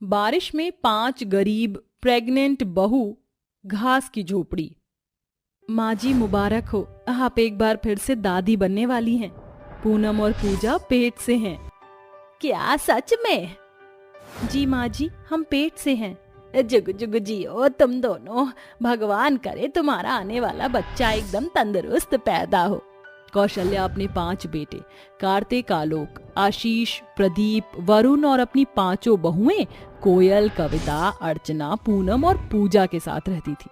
बारिश में 5 गरीब प्रेग्नेंट बहू, घास की झोपड़ी। माँ जी मुबारक हो, आप एक बार फिर से दादी बनने वाली हैं। पूनम और पूजा पेट से हैं। क्या सच में? जी माँ जी, हम पेट से हैं। जुग जुग जियो तुम दोनों, भगवान करे तुम्हारा आने वाला बच्चा एकदम तंदुरुस्त पैदा हो। कौशल्या अपने 5 बेटे कार्तिक, आलोक, आशीष, प्रदीप, वरुण और अपनी 5 बहुएं कोयल, कविता, अर्चना, पूनम और पूजा के साथ रहती थी।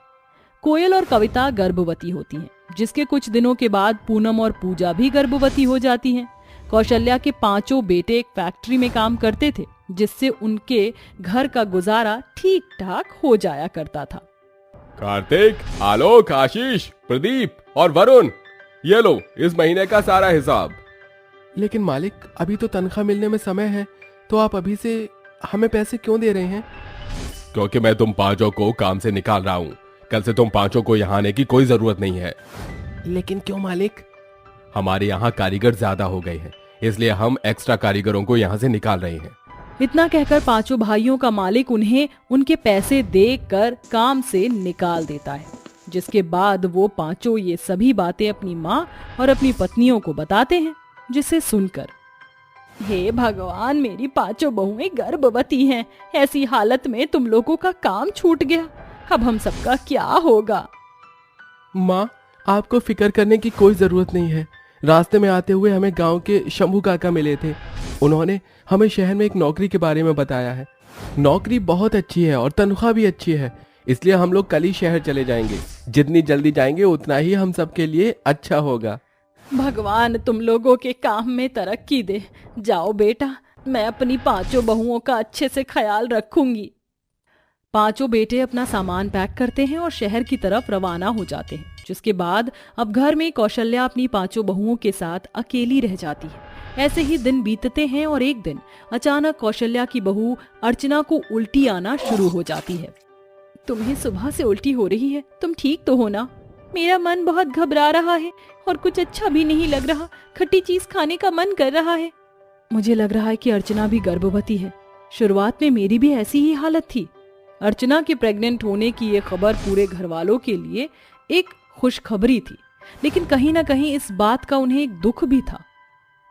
कोयल और कविता गर्भवती होती हैं, जिसके कुछ दिनों के बाद पूनम और पूजा भी गर्भवती हो जाती हैं। कौशल्या के 5 बेटे एक फैक्ट्री में काम करते थे, जिससे उनके घर का गुजारा ठीक ठाक हो जाया करता था। कार्तिक, आलोक, आशीष, प्रदीप और वरुण, ये लो इस महीने का सारा हिसाब। लेकिन मालिक, अभी तो तनख्वाह मिलने में समय है, तो आप अभी से हमें पैसे क्यों दे रहे हैं? क्योंकि मैं तुम 5 को काम से निकाल रहा हूँ। कल से तुम 5 को यहाँ आने की कोई जरूरत नहीं है। लेकिन क्यों मालिक? हमारे यहाँ कारीगर ज्यादा हो गए हैं, इसलिए हम एक्स्ट्रा कारीगरों को यहाँ से निकाल रहे हैं। इतना कहकर 5 भाइयों का मालिक उन्हें उनके पैसे देकर काम से निकाल देता है, जिसके बाद वो 5 ये सभी बातें अपनी माँ और अपनी पत्नियों को बताते हैं, जिसे सुनकर हे भगवान, मेरी 5 बहुएं गर्भवती हैं। ऐसी हालत में तुम लोगों का काम छूट गया, अब हम सबका क्या होगा? माँ, आपको फिक्र करने की कोई जरूरत नहीं है। रास्ते में आते हुए हमें गांव के शंभू काका मिले थे। उन्होंने हमें शहर में एक नौकरी के बारे में बताया है। नौकरी बहुत अच्छी है और तनख्वाह भी अच्छी है, इसलिए हम लोग कल ही शहर चले जाएंगे। जितनी जल्दी जाएंगे उतना ही हम सबके लिए अच्छा होगा। भगवान तुम लोगों के काम में तरक्की दे। जाओ बेटा, मैं अपनी 5 बहुओं का अच्छे से ख्याल रखूंगी। 5 बेटे अपना सामान पैक करते हैं और शहर की तरफ रवाना हो जाते हैं, जिसके बाद अब घर में कौशल्या अपनी 5 बहुओं के साथ अकेली रह जाती है। ऐसे ही दिन बीतते हैं और एक दिन अचानक कौशल्या की बहू अर्चना को उल्टी आना शुरू हो जाती है। तुम्हें सुबह से उल्टी हो रही है, तुम ठीक तो हो ना? मेरा मन बहुत घबरा रहा है और कुछ अच्छा भी नहीं लग रहा। खट्टी चीज खाने का मन कर रहा है। मुझे लग रहा है कि अर्चना भी गर्भवती है। शुरुआत में मेरी भी ऐसी ही हालत थी। अर्चना के प्रेग्नेंट होने की ये खबर पूरे घर वालों के लिए एक खुशखबरी थी, लेकिन कहीं ना कहीं इस बात का उन्हें एक दुख भी था।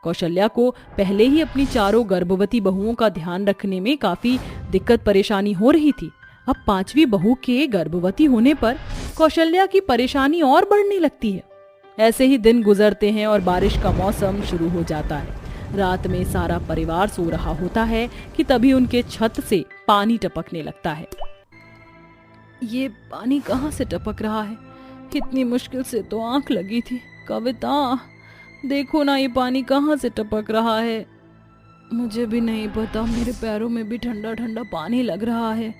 कौशल्या को पहले ही अपनी 4 गर्भवती बहुओं का ध्यान रखने में काफी दिक्कत परेशानी हो रही थी। अब 5वीं बहू के गर्भवती होने पर कौशल्या की परेशानी और बढ़ने लगती है। ऐसे ही दिन गुजरते हैं और बारिश का मौसम शुरू हो जाता है। रात में सारा परिवार सो रहा होता है कि तभी उनके छत से पानी टपकने लगता है। ये पानी कहाँ से टपक रहा है? इतनी मुश्किल से तो आंख लगी थी। कविता, देखो ना, ये पानी कहाँ से टपक रहा है? मुझे भी नहीं पता, मेरे पैरों में भी ठंडा ठंडा पानी लग रहा है।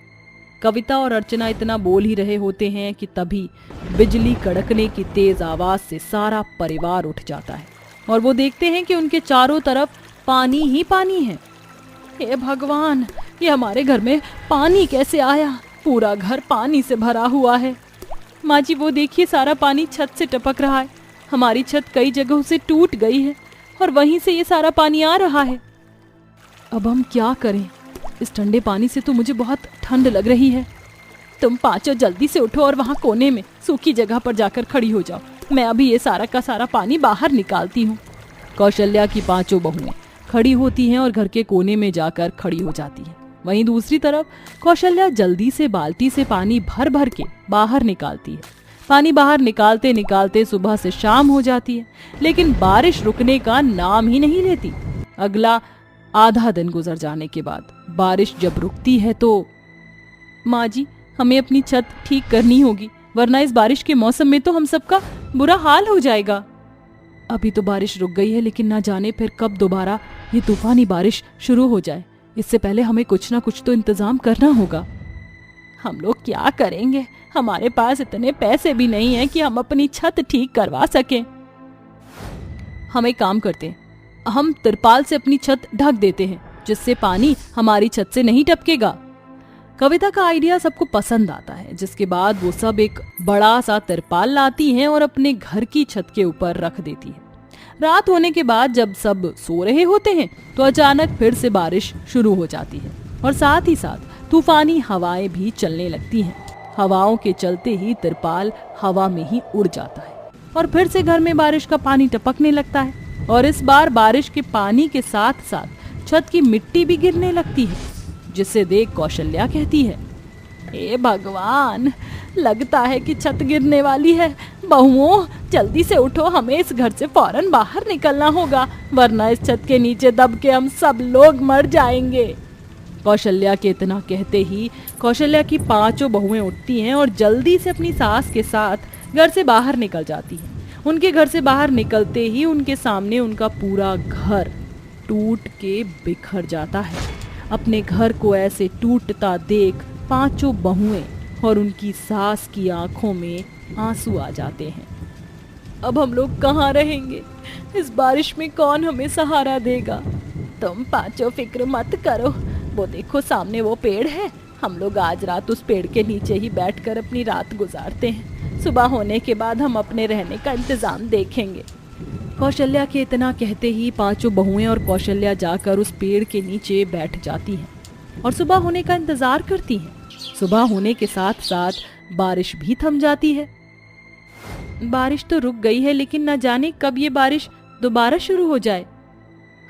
कविता और अर्चना इतना बोल ही रहे होते हैं कि तभी बिजली कड़कने की तेज आवाज से सारा परिवार उठ जाता है और वो देखते हैं कि उनके चारों तरफ पानी ही पानी है। हे भगवान, ये हमारे घर में पानी कैसे आया? पूरा घर पानी से भरा हुआ है। माँ जी, वो देखिए, सारा पानी छत से टपक रहा है। हमारी छत कई जगहों से टूट गई है और वहीं से ये सारा पानी आ रहा है। अब हम क्या करें? इस ठंडे पानी से तो मुझे बहुत ठंड लग रही है। तुम 5 जल्दी से उठो और वहाँ कोने में सूखी जगह पर जाकर खड़ी हो जाओ। मैं अभी ये सारा का सारा पानी बाहर निकालती हूँ। कौशल्या की 5 बहुएं खड़ी होती हैं और घर के कोने में जाकर खड़ी हो जाती हैं। वहीं दूसरी तरफ कौशल्या जल्दी से बाल्टी से पानी भर भर के बाहर निकालती है। पानी बाहर निकालते निकालते सुबह से शाम हो जाती है, लेकिन बारिश रुकने का नाम ही नहीं लेती। अगला आधा दिन गुजर जाने के बाद बारिश जब रुकती है तो माँ जी, हमें अपनी छत ठीक करनी होगी, वरना इस बारिश के मौसम में तो हम सबका बुरा हाल हो जाएगा। अभी तो बारिश रुक गई है, लेकिन ना जाने फिर कब दोबारा ये तूफानी बारिश शुरू हो जाए। इससे पहले हमें कुछ ना कुछ तो इंतजाम करना होगा। हम लोग क्या करेंगे? हमारे पास इतने पैसे भी नहीं हैं कि हम अपनी छत ठीक करवा सकें। हम एक काम करते हैं, हम तिरपाल से अपनी छत ढक देते हैं, जिससे पानी हमारी छत से नहीं टपकेगा। कविता का आइडिया सबको पसंद आता है, जिसके बाद वो सब एक बड़ा सा तिरपाल लाती हैं और अपने घर की छत के ऊपर रख देती है। रात होने के बाद जब सब सो रहे होते हैं तो अचानक फिर से बारिश शुरू हो जाती है और साथ ही साथ तूफानी हवाएं भी चलने लगती हैं। हवाओं के चलते ही तिरपाल हवा में ही उड़ जाता है और फिर से घर में बारिश का पानी टपकने लगता है। और इस बार बारिश के पानी के साथ साथ छत की मिट्टी भी गिरने लगती है, जिसे देख कौशल्या कहती है, हे भगवान, लगता है कि छत गिरने वाली है। बहुओं, जल्दी से उठो, हमें इस घर से फौरन बाहर निकलना होगा, वरना इस छत के नीचे दब के हम सब लोग मर जाएंगे। कौशल्या के इतना कहते ही कौशल्या की 5 बहुएं उठती हैं और जल्दी से अपनी सास के साथ घर से बाहर निकल जाती हैं। उनके घर से बाहर निकलते ही उनके सामने उनका पूरा घर टूट के बिखर जाता है। अपने घर को ऐसे टूटता देख 5 बहुएं और उनकी सास की आंखों में आंसू आ जाते हैं। अब हम लोग कहाँ रहेंगे? इस बारिश में कौन हमें सहारा देगा? तुम 5 फिक्र मत करो, वो देखो सामने वो पेड़ है, हम लोग आज रात उस पेड़ के नीचे ही बैठकर अपनी रात गुजारते हैं। सुबह होने के बाद हम अपने रहने का इंतजाम देखेंगे। कौशल्या के इतना कहते ही 5 बहुएं और कौशल्या जाकर उस पेड़ के नीचे बैठ जाती हैं और सुबह होने का इंतजार करती हैं। सुबह होने के साथ साथ बारिश भी थम जाती है। बारिश तो रुक गई है, लेकिन न जाने कब ये बारिश दोबारा शुरू हो जाए।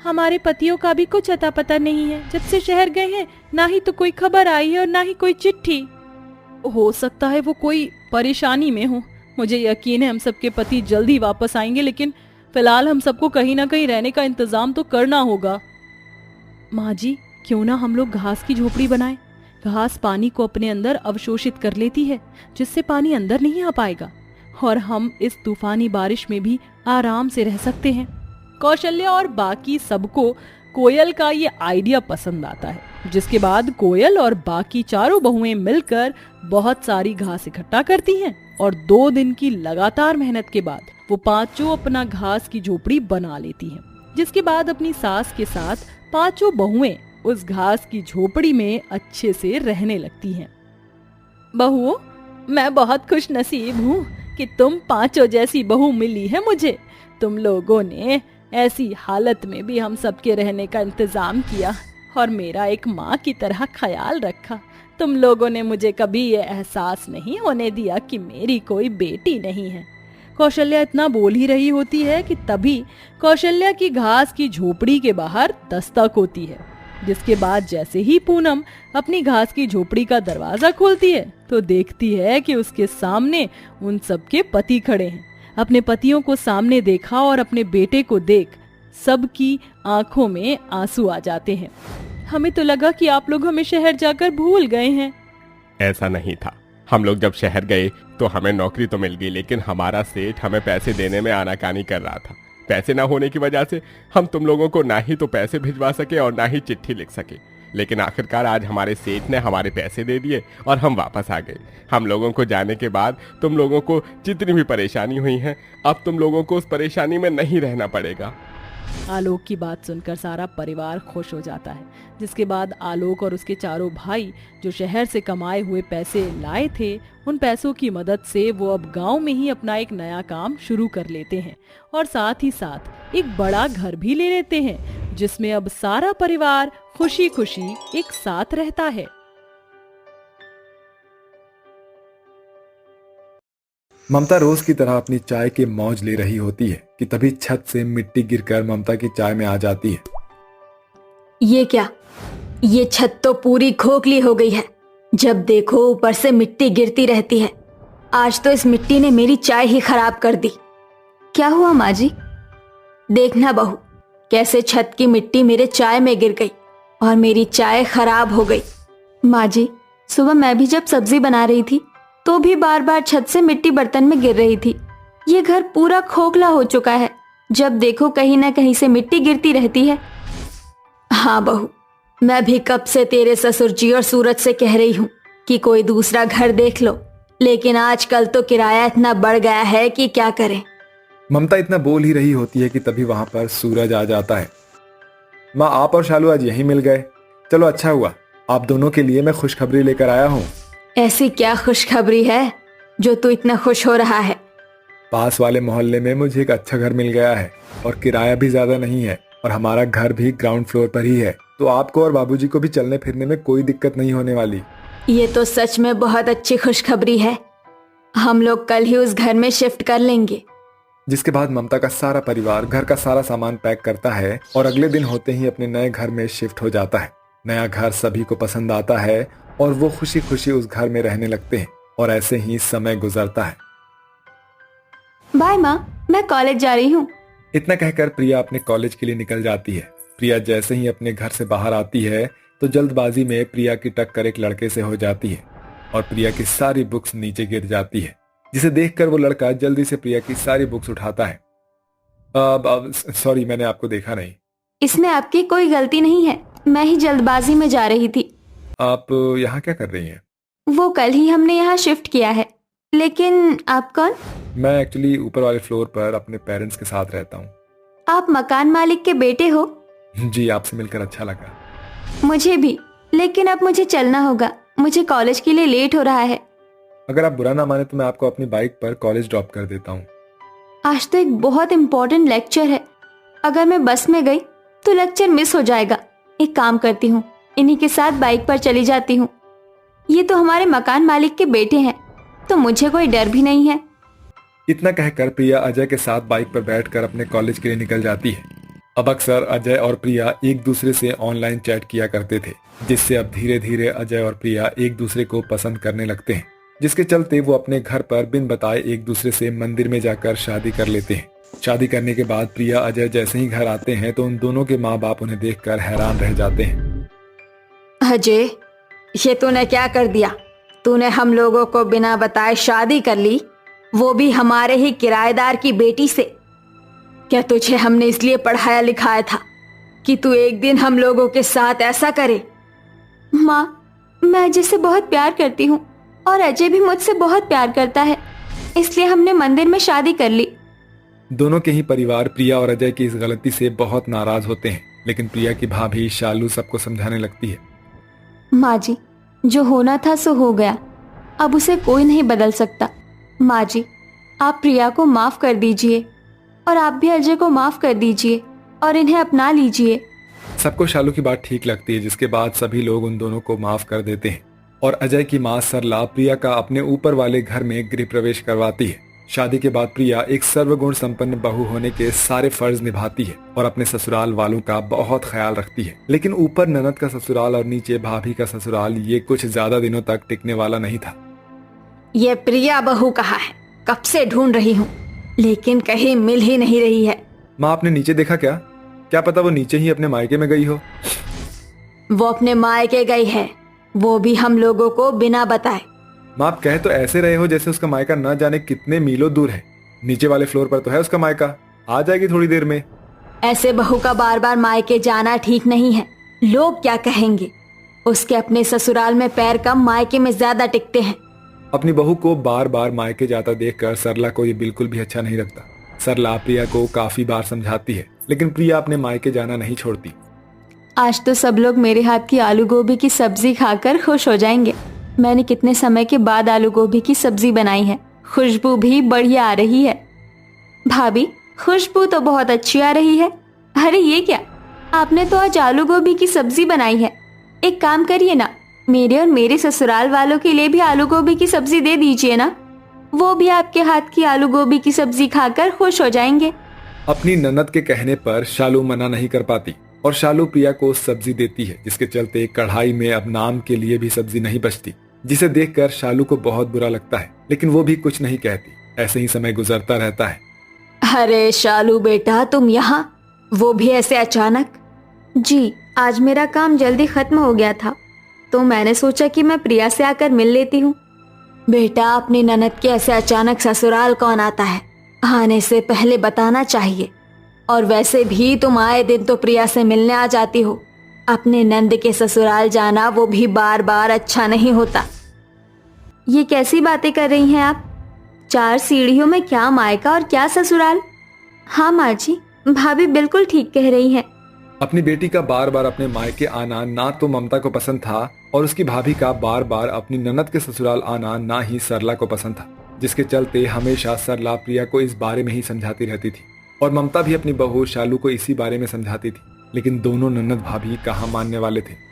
हमारे पतियों का भी कुछ अता पता नहीं है। जब से शहर गए हैं ना ही तो कोई खबर आई है और ना ही कोई चिट्ठी। हो सकता है वो कोई परेशानी में हो। मुझे यकीन है हम सबके पति जल्दी वापस आएंगे, लेकिन फिलहाल हम सबको कहीं ना कहीं रहने का इंतजाम तो करना होगा। माँ जी, क्यों ना हम लोग घास की झोपड़ी बनाएं? घास पानी को अपने अंदर अवशोषित कर लेती है, जिससे पानी अंदर नहीं आ पाएगा और हम इस तूफानी बारिश में भी आराम से रह सकते हैं। कौशल्या और बाकी सबको कोयल का ये आइडिया पसंद आता है, जिसके बाद कोयल और बाकी 4 बहुएं मिलकर बहुत सारी घास इकट्ठा करती हैं और 2 दिन की लगातार मेहनत के बाद वो 5 अपना घास की झोपड़ी बना लेती हैं। जिसके बाद अपनी सास के साथ 5 बहुएं उस घास की झोपड़ी में अच्छे से रहने लगती हैं। बहुओं, मैं बहुत खुश नसीब हूँ कि तुम 5 जैसी बहू मिली है मुझे। तुम लोगों ने ऐसी हालत में भी हम सबके रहने का इंतजाम किया और मेरा एक माँ की तरह ख्याल रखा। तुम लोगों ने मुझे कभी ये एहसास नहीं होने दिया कि मेरी कोई बेटी नहीं है। कौशल्या इतना बोल ही रही होती है कि तभी कौशल्या की घास की झोपड़ी के बाहर दस्तक होती है। जिसके बाद जैसे ही पूनम अपनी घास की झोपड़ी का दरवाजा खोलती है तो देखती है कि उसके सामने उन सबके पति खड़े हैं। अपने पतियों को सामने देखा और अपने बेटे को देख सबकी आंखों में आंसू आ जाते हैं। हमें तो लगा कि आप लोग हमें शहर जाकर भूल गए हैं। ऐसा नहीं था। हम लोग जब शहर गए तो हमें नौकरी तो मिल गई, लेकिन हमारा सेठ हमें पैसे देने में आनाकानी कर रहा था। पैसे ना होने की वजह से हम तुम लोगों को ना ही तो पैसे भिजवा सके और ना ही चिट्ठी लिख सके। लेकिन आखिरकार आज हमारे सेठ ने हमारे पैसे दे दिए और हम वापस आ गए। हम लोगों को जाने के बाद तुम लोगों को जितनी भी परेशानी हुई है, अब तुम लोगों को उस परेशानी में नहीं रहना पड़ेगा। आलोक की बात सुनकर सारा परिवार खुश हो जाता है। जिसके बाद आलोक और उसके 4 भाई जो शहर से कमाए हुए पैसे लाए थे, उन पैसों की मदद से वो अब गांव में ही अपना एक नया काम शुरू कर लेते हैं और साथ ही साथ एक बड़ा घर भी ले लेते हैं, जिसमें अब सारा परिवार खुशी खुशी एक साथ रहता है। ममता रोज की तरह अपनी चाय की मौज ले रही होती है कि तभी छत से मिट्टी गिरकर ममता की चाय में आ जाती है। ये क्या? ये छत तो पूरी खोखली हो गई है। जब देखो ऊपर से मिट्टी गिरती रहती है। आज तो इस मिट्टी ने मेरी चाय ही खराब कर दी। क्या हुआ माँ जी? देखना बहू, कैसे छत की मिट्टी मेरे चाय में गिर गई और मेरी चाय खराब हो गई। माँ जी, सुबह मैं भी जब सब्जी बना रही थी तो भी बार बार छत से मिट्टी बर्तन में गिर रही थी। ये घर पूरा खोखला हो चुका है। जब देखो कहीं ना कहीं से मिट्टी गिरती रहती है। हाँ बहू, मैं भी कब से तेरे ससुर जी और सूरज से कह रही हूँ कि कोई दूसरा घर देख लो, लेकिन आजकल तो किराया इतना बढ़ गया है कि क्या करें। ममता इतना बोल ही रही होती है कि तभी वहां पर सूरज आ जाता है। माँ, आप और शालू आज यहीं मिल गए। चलो अच्छा हुआ, आप दोनों के लिए मैं खुशखबरी लेकर आया हूँ। ऐसी क्या खुशखबरी है जो तू इतना खुश हो रहा है? पास वाले मोहल्ले में मुझे एक अच्छा घर मिल गया है और किराया भी ज्यादा नहीं है और हमारा घर भी ग्राउंड फ्लोर पर ही है। तो आपको और बाबूजी को भी चलने फिरने में कोई दिक्कत नहीं होने वाली। ये तो सच में बहुत अच्छी खुशखबरी है। हम लोग कल ही उस घर में शिफ्ट कर लेंगे। जिसके बाद ममता का सारा परिवार घर का सारा सामान पैक करता है और अगले दिन होते ही अपने नए घर में शिफ्ट हो जाता है। नया घर सभी को पसंद आता है और वो खुशी खुशी उस घर में रहने लगते हैं और ऐसे ही समय गुजरता है। बाय माँ, मैं कॉलेज जा रही हूँ। इतना कहकर प्रिया अपने कॉलेज के लिए निकल जाती है। प्रिया जैसे ही अपने घर से बाहर आती है तो जल्दबाजी में प्रिया की टक्कर एक लड़के से हो जाती है और प्रिया की सारी बुक्स नीचे गिर जाती है, जिसे देखकर वो लड़का जल्दी से प्रिया की सारी बुक्स उठाता है। सॉरी, मैंने आपको देखा नहीं। इसमें आपकी कोई गलती नहीं है, मैं ही जल्दबाजी में जा रही थी। आप यहाँ क्या कर रही हैं? वो कल ही हमने यहाँ शिफ्ट किया है। लेकिन आप कौन? मैं एक्चुअली ऊपर वाले फ्लोर पर अपने पेरेंट्स के साथ रहता हूँ। आप मकान मालिक के बेटे हो? जी, आपसे मिलकर अच्छा लगा। मुझे भी, लेकिन अब मुझे चलना होगा। मुझे कॉलेज के लिए लेट हो रहा है। अगर आप बुरा ना माने तो मैं आपको अपनी बाइक पर कॉलेज ड्रॉप कर देता हूँ। आज तो एक बहुत इम्पोर्टेंट लेक्चर है। अगर मैं बस में गई तो लेक्चर मिस हो जाएगा। एक काम करती हूँ, इन्हीं के साथ बाइक पर चली जाती हूँ। ये तो हमारे मकान मालिक के बेटे हैं, तो मुझे कोई डर भी नहीं है। इतना कहकर प्रिया अजय के साथ बाइक पर बैठकर अपने कॉलेज के लिए निकल जाती है। अब अक्सर अजय और प्रिया एक दूसरे से ऑनलाइन चैट किया करते थे, जिससे अब धीरे धीरे अजय और प्रिया एक दूसरे को पसंद करने लगते हैं, जिसके चलते वो अपने घर पर बिन बताए एक दूसरे से मंदिर में जाकर शादी कर लेते हैं। शादी करने के बाद प्रिया अजय जैसे ही घर आते हैं तो उन दोनों के माँ बाप उन्हें देखकर हैरान रह जाते हैं। अजय, ये तूने क्या कर दिया? तूने हम लोगों को बिना बताए शादी कर ली, वो भी हमारे ही किराएदार की बेटी से। क्या तुझे हमने इसलिए पढ़ाया लिखाया था कि तू एक दिन हम लोगों के साथ ऐसा करे? माँ, मैं अजय से बहुत प्यार करती हूँ और अजय भी मुझसे बहुत प्यार करता है, इसलिए हमने मंदिर में शादी कर ली। दोनों के ही परिवार प्रिया और अजय की इस गलती से बहुत नाराज होते हैं, लेकिन प्रिया की भाभी शालू सबको समझाने लगती है। माँ जी, जो होना था सो हो गया, अब उसे कोई नहीं बदल सकता। माँ जी, आप प्रिया को माफ कर दीजिए और आप भी अजय को माफ कर दीजिए और इन्हें अपना लीजिए। सबको शालू की बात ठीक लगती है, जिसके बाद सभी लोग उन दोनों को माफ कर देते हैं और अजय की माँ सरला प्रिया का अपने ऊपर वाले घर में गृह प्रवेश करवाती है। शादी के बाद प्रिया एक सर्वगुण संपन्न बहू होने के सारे फर्ज निभाती है और अपने ससुराल वालों का बहुत ख्याल रखती है। लेकिन ऊपर ननद का ससुराल और नीचे भाभी का ससुराल, ये कुछ ज्यादा दिनों तक टिकने वाला नहीं था। ये प्रिया बहू कहाँ है? कब से ढूंढ रही हूँ, लेकिन कहीं मिल ही नहीं रही है। माँ, आपने नीचे देखा क्या? क्या पता वो नीचे ही अपने मायके में गई हो। वो अपने मायके गई है, वो भी हम लोगों को बिना बताए। माँ, आप कह तो ऐसे रहे हो जैसे उसका मायका न जाने कितने मीलों दूर है। नीचे वाले फ्लोर पर तो है उसका मायका, आ जाएगी थोड़ी देर में। ऐसे बहू का बार बार मायके जाना ठीक नहीं है। लोग क्या कहेंगे? उसके अपने ससुराल में पैर कम, मायके में ज्यादा टिकते हैं। अपनी बहू को बार बार मायके जाता देखकर सरला को ये बिल्कुल भी अच्छा नहीं लगता। सरला प्रिया को काफी बार समझाती है, लेकिन प्रिया अपने मायके जाना नहीं छोड़ती। आज तो सब लोग मेरे हाथ की आलू गोभी की सब्जी खाकर खुश हो जाएंगे। मैंने कितने समय के बाद आलू गोभी की सब्जी बनाई है, खुशबू भी बढ़िया आ रही है। भाभी, खुशबू तो बहुत अच्छी आ रही है। अरे ये क्या, आपने तो आज आलू गोभी की सब्जी बनाई है। एक काम करिए ना, मेरे और मेरे ससुराल वालों के लिए भी आलू गोभी की सब्जी दे दीजिए ना। वो भी आपके हाथ की आलू गोभी की सब्जी खाकर खुश हो जाएंगे। अपनी ननद के कहने पर शालू मना नहीं कर पाती और शालू प्रिया को सब्जी देती है, जिसके चलते कढ़ाई में अब नाम के लिए भी सब्जी नहीं बचती, जिसे देखकर शालू को बहुत बुरा लगता है, लेकिन वो भी कुछ नहीं कहती। ऐसे ही समय गुजरता रहता है। अरे शालू बेटा, तुम यहाँ, वो भी ऐसे अचानक? जी, आज मेरा काम जल्दी खत्म हो गया था, तो मैंने सोचा कि मैं प्रिया से आकर मिल लेती हूँ। बेटा, अपनी ननद के ऐसे अचानक ससुराल कौन आता है? आने से पहले बताना चाहिए। और वैसे भी तुम आए दिन तो प्रिया से मिलने आ जाती हो। अपने नंद के ससुराल जाना, वो भी बार बार, अच्छा नहीं होता। ये कैसी बातें कर रही हैं आप? 4 सीढ़ियों में क्या मायका और क्या ससुराल? हाँ माँ जी, भाभी बिल्कुल ठीक कह रही हैं। अपनी बेटी का बार बार अपने मायके आना ना तो ममता को पसंद था और उसकी भाभी का बार बार अपनी ननद के ससुराल आना ना ही सरला को पसंद था, जिसके चलते हमेशा सरला प्रिया को इस बारे में ही समझाती रहती थी और ममता भी अपनी बहू शालू को इसी बारे में समझाती थी। लेकिन दोनों ननद भाभी कहाँ मानने वाले थे।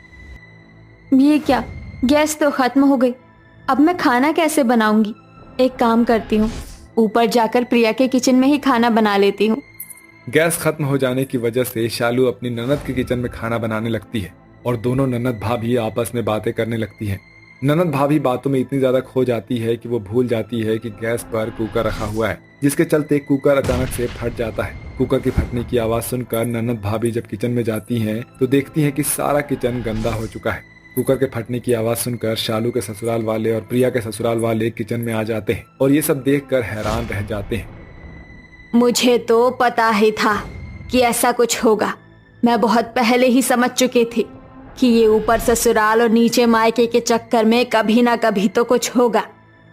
ये क्या, गैस तो खत्म हो गई। अब मैं खाना कैसे बनाऊंगी? एक काम करती हूँ, ऊपर जाकर प्रिया के किचन में ही खाना बना लेती हूँ। गैस खत्म हो जाने की वजह से शालू अपनी ननद के किचन में खाना बनाने लगती है और दोनों ननद भाभी आपस में बातें करने लगती हैं। ननद भाभी बातों में इतनी ज्यादा खो जाती है कि वो भूल जाती है कि गैस पर कुकर रखा हुआ है, जिसके चलते कुकर अचानक से फट जाता है। कुकर की फटने की आवाज सुनकर ननद भाभी जब किचन में जाती हैं तो देखती हैं कि सारा किचन गंदा हो चुका है। कुकर के फटने की आवाज सुनकर शालू के ससुराल वाले और प्रिया के ससुराल वाले किचन में आ जाते हैं और ये सब देखकर हैरान रह जाते हैं। मुझे तो पता ही था कि ऐसा कुछ होगा। मैं बहुत पहले ही समझ चुकी थी कि ये ऊपर ससुराल और नीचे मायके के चक्कर में कभी ना कभी तो कुछ होगा।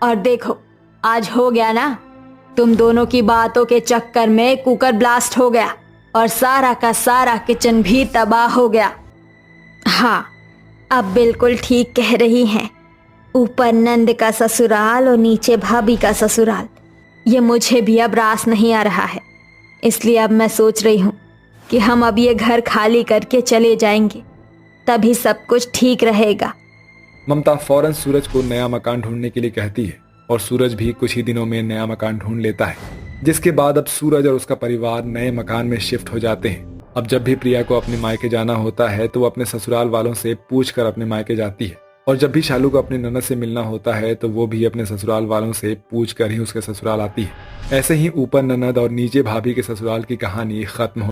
और देखो, आज हो गया ना। तुम दोनों की बातों के चक्कर में कुकर ब्लास्ट हो गया और सारा का सारा किचन भी तबाह हो गया। हाँ, अब बिल्कुल ठीक कह रही हैं। ऊपर नंद का ससुराल और नीचे भाभी का ससुराल, ये मुझे भी अब रास नहीं आ रहा है। इसलिए अब मैं सोच रही हूँ कि हम अब ये घर खाली करके चले जाएंगे, तभी सब कुछ ठीक रहेगा। ममता फौरन सूरज को नया मकान ढूंढने के लिए कहती है और सूरज भी कुछ ही दिनों में नया मकान ढूंढ लेता है, जिसके बाद अब सूरज और उसका परिवार नए मकान में शिफ्ट हो जाते हैं। अब जब भी प्रिया को अपने मायके जाना होता है तो वो अपने ससुराल वालों से पूछकर अपने मायके जाती है, और जब भी शालू को अपनी ननद से मिलना होता है तो वो भी अपने ससुराल वालों से पूछकर ही उसके ससुराल आती है। ऐसे ही ऊपर ननद और नीचे भाभी के ससुराल की कहानी खत्म हो